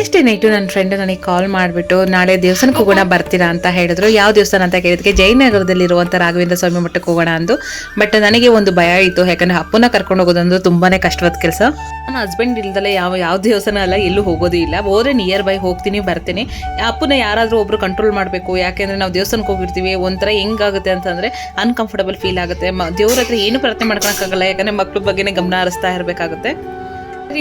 ಎಷ್ಟೇ ನೈಟು ನನ್ನ ಫ್ರೆಂಡ್ ನನಗೆ ಕಾಲ್ ಮಾಡಿಬಿಟ್ಟು ನಾಳೆ ದೇವಸ್ಥಾನಕ್ಕೆ ಹೋಗೋಣ ಬರ್ತೀರಾ ಅಂತ ಹೇಳಿದ್ರು. ಯಾವ ದೇವಸ್ಥಾನ ಅಂತ ಕೇಳಿದಕ್ಕೆ ಜಯನಗರದಲ್ಲಿರುವಂಥ ರಾಘವೇಂದ್ರ ಸ್ವಾಮಿ ಮಠಕ್ಕೆ ಹೋಗೋಣ ಅಂದು. ಬಟ್ ನನಗೆ ಒಂದು ಭಯ ಇತ್ತು, ಯಾಕಂದರೆ ಅಪ್ಪನ ಕರ್ಕೊಂಡು ಹೋಗೋದಂದ್ರೆ ತುಂಬಾ ಕಷ್ಟವಾದ ಕೆಲಸ. ನನ್ನ ಹಸ್ಬೆಂಡ್ ಇಲ್ದಲೆ ಯಾವ ದೇವಸ್ಥಾನ ಅಲ್ಲ ಎಲ್ಲೂ ಹೋಗೋದು ಇಲ್ಲ. ಹೋದ್ರೆ ನಿಯರ್ ಬೈ ಹೋಗ್ತೀನಿ ಬರ್ತೀನಿ. ಅಪ್ಪನ ಯಾರಾದರೂ ಒಬ್ರು ಕಂಟ್ರೋಲ್ ಮಾಡಬೇಕು, ಯಾಕೆಂದರೆ ನಾವು ದೇವಸ್ಥಾನಕ್ಕೆ ಹೋಗಿರ್ತೀವಿ, ಒಂಥರ ಹೆಂಗಾಗುತ್ತೆ ಅಂತಂದರೆ ಅನ್ಕಂಫರ್ಟಬಲ್ ಫೀಲ್ ಆಗುತ್ತೆ. ದೇವ್ರ ಹತ್ರ ಏನು ಪ್ರಾರ್ಥನೆ ಮಾಡ್ಕೊಳಕ್ಕಾಗಲ್ಲ, ಯಾಕಂದರೆ ಮಕ್ಳ ಬಗ್ಗೆನೇ ಗಮನ ಹರಿಸ್ತಾ ಇರಬೇಕಾಗುತ್ತೆ.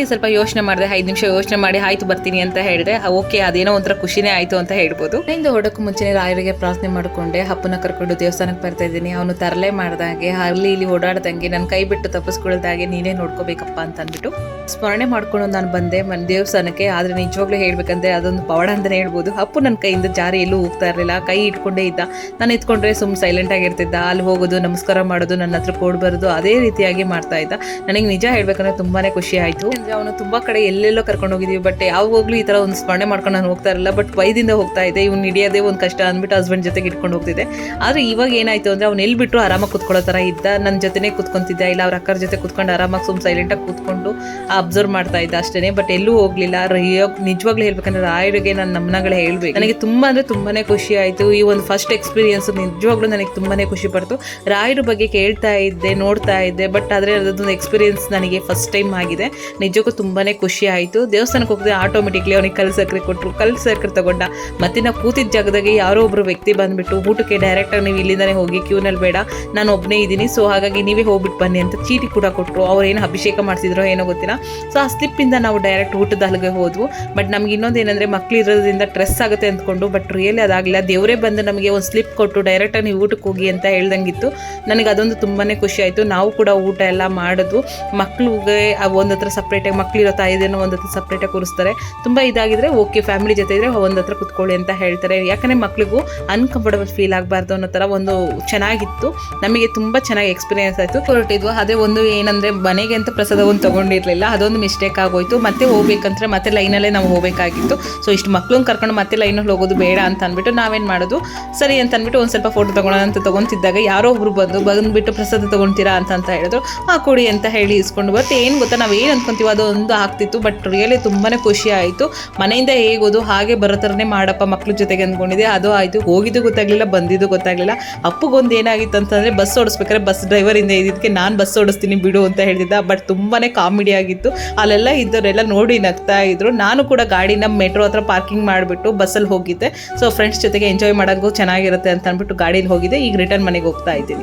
ಸ್ವಲ್ಪ ಯೋಚನೆ ಮಾಡಿದೆ, 5 ನಿಮಿಷ ಯೋಚನೆ ಮಾಡಿ ಆಯ್ತು ಬರ್ತೀನಿ ಅಂತ ಹೇಳಿದೆ. ಓಕೆ, ಅದೇನೋ ಒಂಥರ ಖುಷಿನೇ ಆಯ್ತು ಅಂತ ಹೇಳ್ಬೋದು. ಇಂದ ಹೊಡಕ್ಕೂ ಮುಂಚೆನೇ ರಾಯರಿಗೆ ಪ್ರಾರ್ಥನೆ ಮಾಡ್ಕೊಂಡೆ ಅಪ್ಪನ ಕರ್ಕೊಂಡು ದೇವಸ್ಥಾನಕ್ಕೆ ಬರ್ತಾ ಇದ್ದೀನಿ. ಅವನು ತರಲೆ ಮಾಡ್ದಾಗೆ ಅಲ್ಲಿ ಇಲ್ಲಿ ಓಡಾಡ್ದಂಗೆ ನನ್ನ ಕೈ ಬಿಟ್ಟು ತಪ್ಪಿಸ್ಕೊಳ್ದಾಗೆ ನೀನೇ ನೋಡ್ಕೋಬೇಕಪ್ಪ ಅಂತ ಅಂದ್ಬಿಟ್ಟು ಸ್ಮರಣೆ ಮಾಡ್ಕೊಂಡು ನಾನು ಬಂದೆ ದೇವಸ್ಥಾನಕ್ಕೆ. ಆದ್ರೆ ನಿಜವಾಗ್ಲೂ ಹೇಳ್ಬೇಕಂದ್ರೆ ಅದೊಂದು ಪವಾಡ ಅಂತಾನೆ ಹೇಳ್ಬೋದು. ಅಪ್ಪು ನನ್ನ ಕೈಯಿಂದ ಜಾರಿ ಎಲ್ಲೂ ಹೋಗ್ತಾ ಇರಲಿಲ್ಲ, ಕೈ ಇಟ್ಕೊಂಡೇ ಇದ್ದ. ನಾನು ಎತ್ಕೊಂಡ್ರೆ ಸೈಲೆಂಟ್ ಆಗಿರ್ತಿದ್ದ. ಅಲ್ಲಿ ಹೋಗೋದು, ನಮಸ್ಕಾರ ಮಾಡೋದು, ನನ್ನ ಹತ್ರ ಕೊಡ್ ಬರೋದು, ಅದೇ ರೀತಿಯಾಗಿ ಮಾಡ್ತಾ ಇದ್ದ. ನನಗೆ ನಿಜ ಹೇಳ್ಬೇಕಂದ್ರೆ ತುಂಬಾನೇ ಖುಷಿ ಆಯ್ತು. ಅವನು ತುಂಬಾ ಕಡೆ ಎಲ್ಲೆಲ್ಲೋ ಕರ್ಕೊಂಡು ಹೋಗಿದೀವಿ, ಬಟ್ ಯಾವಾಗ್ಲೂ ಈ ತರ ಒಂದು ಸ್ಮರಣೆ ಮಾಡ್ಕೊಂಡು ನಾನು ಹೋಗ್ತಾ ಇರಲಿಲ್ಲ. ಬಟ್ ವೈದಿಂದ ಹೋಗ್ತಾ ಇದೆ, ಇವ್ನು ಹಿಡಿಯೋದೇ ಒಂದು ಕಷ್ಟ ಅಂದ್ಬಿಟ್ಟು ಹಸ್ಬೆಂಡ್ ಜೊತೆಗೆ ಇಟ್ಕೊಂಡು ಹೋಗ್ತಿದ್ದೆ. ಆದ್ರೆ ಇವಾಗ ಏನಾಯ್ತು ಅಂದ್ರೆ ಅವ್ನು ಎಲ್ಲಿ ಬಿಟ್ಟರು ಆರಾಮಾಗಿ ಕುತ್ಕೊಳ್ಳೋ ತರ ಇದ್ದ. ನನ್ನ ಜೊತೆನೇ ಕುತ್ಕೊಂತಿದ್ದ, ಇಲ್ಲ ಅವ್ರ ಅಕ್ಕರ ಜೊತೆ ಕುತ್ಕೊಂಡು ಆರಾಮಾಗಿ ಸೈಲೆಂಟ್ ಆಗಿ ಕೂತ್ಕೊಂಡು ಅಬ್ಸರ್ವ್ ಮಾಡ್ತಾ ಇದ್ದ ಅಷ್ಟೇನೆ. ಬಟ್ ಎಲ್ಲೂ ಹೋಗ್ಲಿಲ್ಲ. ನಿಜವಾಗ್ಲೂ ಹೇಳ್ಬೇಕಂದ್ರೆ ರಾಯರಿಗೆ ನನ್ನ ನಮನಗಳು ಹೇಳ್ಬೇಕು. ನನಗೆ ತುಂಬಾ ಅಂದ್ರೆ ತುಂಬಾನೇ ಖುಷಿ ಆಯ್ತು. ಈ ಒಂದು ಫಸ್ಟ್ ಎಕ್ಸ್ಪೀರಿಯನ್ಸ್ ನಿಜವಾಗ್ಲೂ ನನಗೆ ತುಂಬಾನೇ ಖುಷಿ ಪಡ್ತು. ರಾಯರ ಬಗ್ಗೆ ಕೇಳ್ತಾ ಇದ್ದೆ, ನೋಡ್ತಾ ಇದ್ದೆ, ಬಟ್ ಆದ್ರೆ ಅದೊಂದು ಎಕ್ಸ್ಪೀರಿಯನ್ಸ್ ನನಗೆ ಫಸ್ಟ್ ಟೈಮ್ ಆಗಿದೆ. ನಿಜಕ್ಕೂ ತುಂಬಾನೇ ಖುಷಿ ಆಯಿತು. ದೇವಸ್ಥಾನಕ್ಕೆ ಹೋಗಿದ್ರೆ ಆಟೋಮೆಟಿಕ್ಲಿ ಅವನಿಗೆ ಕಲ್ಲು ಸಕ್ಕರೆ ಕೊಟ್ಟರು, ಕಲ್ಲು ಸಕ್ಕರೆ ತಗೊಂಡ. ಮತ್ತೆ ನಾವು ಕೂತಿದ್ದ ಜಾಗದಾಗೆ ಯಾರೋ ಒಬ್ರು ವ್ಯಕ್ತಿ ಬಂದ್ಬಿಟ್ಟು ಊಟಕ್ಕೆ ಡೈರೆಕ್ಟಾಗಿ ನೀವು ಇಲ್ಲಿಂದಾನೆ ಹೋಗಿ, ಕ್ಯೂನಲ್ಲಿ ಬೇಡ, ನಾನು ಒಬ್ಬನೇ ಇದ್ದೀನಿ, ಸೊ ಹಾಗಾಗಿ ನೀವೇ ಹೋಗ್ಬಿಟ್ಟು ಬನ್ನಿ ಅಂತ ಚೀಟಿ ಕೂಡ ಕೊಟ್ಟರು. ಅವ್ರು ಏನು ಅಭಿಷೇಕ ಮಾಡ್ತಿದ್ರೋ ಏನೋ ಗೊತ್ತಿಲ್ಲ. ಸೊ ಆ ಸ್ಲಿಪ್ಪಿಂದ ನಾವು ಡೈರೆಕ್ಟ್ ಊಟದ ಅಲ್ಲಿಗೆ ಹೋದ್ವು. ಬಟ್ ನಮ್ಗೆ ಇನ್ನೊಂದು ಏನಂದರೆ ಮಕ್ಳು ಇರೋದ್ರಿಂದ ಸ್ಟ್ರೆಸ್ ಆಗುತ್ತೆ ಅಂದ್ಕೊಂಡು, ಬಟ್ ರಿಯಲಿ ಅದಾಗಲಿಲ್ಲ. ದೇವರೇ ಬಂದು ನಮಗೆ ಒಂದು ಸ್ಲಿಪ್ ಕೊಟ್ಟು ಡೈರೆಕ್ಟಾಗಿ ನೀವು ಊಟಕ್ಕೆ ಹೋಗಿ ಅಂತ ಹೇಳ್ದಂಗಿತ್ತು. ನನಗೆ ಅದೊಂದು ತುಂಬಾ ಖುಷಿ ಆಯಿತು. ನಾವು ಕೂಡ ಊಟ ಎಲ್ಲ ಮಾಡಿದ್ವು. ಮಕ್ಳಿಗೆ ಒಂದು ಹತ್ರ ಸಪ್ರೇಟಾಗಿ ಮಕ್ಳಿರೋ ತಾಯಿದೇನೋ ಒಂದು ಹತ್ರ ಸಪ್ರೇಟಾಗಿ ಕೂರಿಸ್ತಾರೆ. ತುಂಬ ಇದಾಗಿದ್ರೆ ಓಕೆ, ಫ್ಯಾಮಿಲಿ ಜೊತೆ ಇದ್ರೆ ಒಂದು ಹತ್ರ ಕುತ್ಕೊಳ್ಳಿ ಅಂತ ಹೇಳ್ತಾರೆ. ಯಾಕಂದರೆ ಮಕ್ಳಿಗೂ ಅನ್ಕಂಫರ್ಟಬಲ್ ಫೀಲ್ ಆಗಬಾರ್ದು ಅನ್ನೋ ಥರ ಒಂದು ಚೆನ್ನಾಗಿತ್ತು. ನಮಗೆ ತುಂಬ ಚೆನ್ನಾಗಿ ಎಕ್ಸ್ಪೀರಿಯನ್ಸ್ ಆಯಿತು. ಹೊರಟಿದ್ವು. ಅದೇ ಒಂದು ಏನಂದರೆ ಮನೆಗೆ ಅಂತ ಪ್ರಸಾದ ಒಂದು ತೊಗೊಂಡಿರಲಿಲ್ಲ, ಅದೊಂದು ಮಿಸ್ಟೇಕ್ ಆಗೋಯ್ತು. ಮತ್ತೆ ಹೋಗ್ಬೇಕಂದ್ರೆ ಮತ್ತೆ ಲೈನಲ್ಲೇ ನಾವು ಹೋಗಬೇಕಾಗಿತ್ತು. ಸೊ ಇಷ್ಟು ಮಕ್ಳನ್ನ ಕರ್ಕೊಂಡು ಮತ್ತೆ ಲೈನಲ್ಲಿ ಹೋಗೋದು ಬೇಡ ಅಂತ ಅಂದ್ಬಿಟ್ಟು ನಾವೇನು ಮಾಡೋದು, ಸರಿ ಅಂತ ಅಂದ್ಬಿಟ್ಟು ಒಂದು ಸ್ವಲ್ಪ ಫೋಟೋ ತೊಗೊಳ್ಳೋಣ ಅಂತ ತೊಗೊತಿದ್ದಾಗ ಯಾರೋ ಒಬ್ರು ಬಂದುಬಿಟ್ಟು ಪ್ರಸಾದ ತೊಗೊಳ್ತೀರಾ ಅಂತ ಹೇಳಿದ್ರು. ಕೊಡಿ ಅಂತ ಹೇಳಿ ಇಸ್ಕೊಂಡು ಬರ್ತೆ. ಏನು ಗೊತ್ತಾ, ನಾವು ಏನು ಅಂದ್ಕೊಂತೀವಿ ಅದೊಂದು ಆಗ್ತಿತ್ತು. ಬಟ್ ರಿಯಲಿ ತುಂಬಾ ಖುಷಿ ಆಯಿತು. ಮನೆಯಿಂದ ಹೇಗೋದು ಹಾಗೆ ಬರೋ ಥರನೇ ಮಾಡಪ್ಪ ಮಕ್ಳ ಜೊತೆಗೆ ಅಂದ್ಕೊಂಡಿದ್ದೆ, ಅದು ಆಯಿತು. ಹೋಗಿದ್ದು ಗೊತ್ತಾಗಲಿಲ್ಲ, ಬಂದಿದ್ದು ಗೊತ್ತಾಗಲಿಲ್ಲ. ಅಪ್ಪಗೊಂದು ಏನಾಗಿತ್ತು ಅಂತಂದರೆ ಬಸ್ ಓಡಿಸ್ಬೇಕಾದ್ರೆ ಬಸ್ ಡ್ರೈವರಿಂದ ಇದಕ್ಕೆ ನಾನು ಬಸ್ ಓಡಿಸ್ತೀನಿ ಬಿಡು ಅಂತ ಹೇಳ್ತಿದ್ದ. ಬಟ್ ತುಂಬಾ ಕಾಮಿಡಿ ಆಗಿತ್ತು. ಅಲ್ಲೆಲ್ಲ ಇದ್ದವರೆಲ್ಲ ನೋಡಿ ನಗ್ತಾ ಇದ್ರು. ನಾನು ಕೂಡ ಗಾಡಿನ ಮೆಟ್ರೋ ಹತ್ರ ಪಾರ್ಕಿಂಗ್ ಮಾಡಿಬಿಟ್ಟು ಬಸ್ಸಲ್ಲಿ ಹೋಗಿದ್ದೆ. ಸೊ ಫ್ರೆಂಡ್ಸ್ ಜೊತೆಗೆ ಎಂಜಾಯ್ ಮಾಡೋಕ್ಕೂ ಚೆನ್ನಾಗಿರುತ್ತೆ ಅಂತ ಅಂದ್ಬಿಟ್ಟು ಗಾಡೀಲಿ ಹೋಗಿದ್ದೆ. ಈಗ ರಿಟರ್ನ್ ಮನೆಗೆ ಹೋಗ್ತಾ ಇದ್ದೀನಿ.